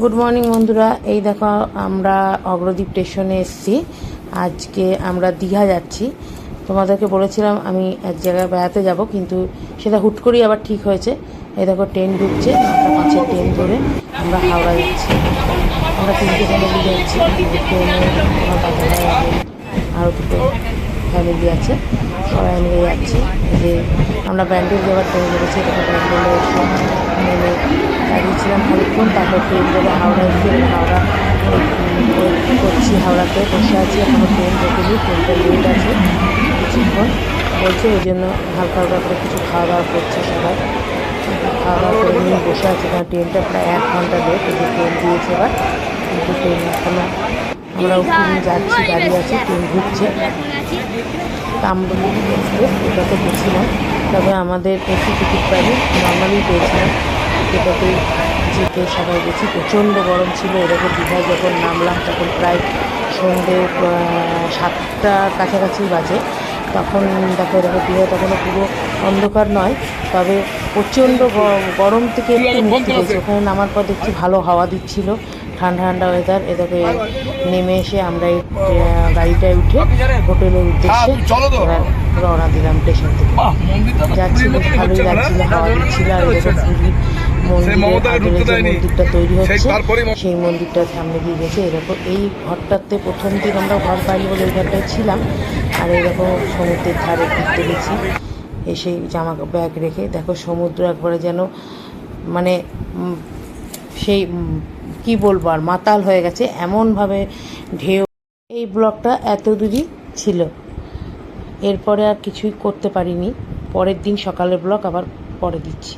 Good morning বন্ধুরা, এই দেখো আমরা অগ্রদ্বীপ স্টেশনে এসেছি। আজকে আমরা দীঘা যাচ্ছি। তোমাদেরকে বলেছিলাম আমি এক জায়গায় বেড়াতে যাব, কিন্তু সেটা হুট করেই আবার ঠিক হয়েছে। এই দেখো ট্রেন ঢুকছে, 9:05 ট্রেন ধরে আমরা হাওড়া যাচ্ছি। আমরা 3টে ফ্যামিলি যাচ্ছি। ট্রেনে আমার দাদা ভাই আরও 2টো ফ্যামিলি আছে, সবাই মিলে যাচ্ছি। যে আমরা ব্যান্ডেল যাওয়ার ট্রেন ধরেছি। তখন ব্যান্ডেলে এসে নেমে দাঁড়িয়েছিলাম খানিকক্ষণ, তারপর ট্রেন ধরে হাওড়া এসে হাওড়া করছি, হাওড়াতে বসে আছি। এখনও ট্রেন ঢোকেনি, ট্রেনটা লেট আছে কিছুক্ষণ বলছে, ওই জন্য হালকা হালকা করে কিছু খাওয়া দাওয়া করছে সবাই। খাওয়া দাওয়া করে নিয়ে বসে আছে, কারণ ট্রেনটা প্রায় 1 ঘন্টা লেট। এই যে ট্রেন দিয়েছে এবার, কিন্তু ট্রেন এখনও আমরা উঠিয়ে যাচ্ছি, দাঁড়িয়ে আছি, ট্রেন ঢুকছে। কামরূপ এক্সপ্রেস এটাতে গেছিলাম, তবে আমাদের এসি টিকিট পাইনি, নর্মালি পেয়েছিলাম। এটাতেই যেতে সবাই গেছি। প্রচণ্ড গরম ছিল। এরকম দীঘায় যখন নামলাম তখন প্রায় সন্ধ্যে 7টার কাছাকাছি বাজে। তখন দেখো এরকম দীঘায় তখনও পুরো অন্ধকার নয়, তবে প্রচণ্ড গরম থেকে একটু মুক্তি পেয়েছে। ওখানে নামার পর দেখছি ভালো হাওয়া দিচ্ছিল, ঠান্ডা ঠান্ডা ওয়েদার। এটাকে নেমে এসে আমরা এই গাড়িটায় উঠে হোটেলের উদ্দেশ্যে এবার রওনা দিলাম স্টেশন থেকে। যাচ্ছি, বেশ ভালোই লাগছিল, হাওয়া দিচ্ছিল। আর এরকম পুরীর মন্দিরের আদলে যে মন্দিরটা তৈরি হচ্ছে, সেই মন্দিরটার সামনে দিয়ে গেছে। এরকম এই ঘরটাতে প্রথম দিন আমরা ঘর পাইনি বলে এই ঘরটায় ছিলাম। আর এরকম সমুদ্রের ধারে ঘুরতে গেছি, এসে জামা ব্যাগ রেখে দেখো সমুদ্র একবারে যেন মানে সেই কি বলবো আর, মাতাল হয়ে গেছে এমনভাবে ঢেউ। এই ব্লগটা এত দূরই ছিল, এরপরে আর কিছুই করতে পারিনি। পরের দিন সকালের ব্লগ আবার পরে দিচ্ছি।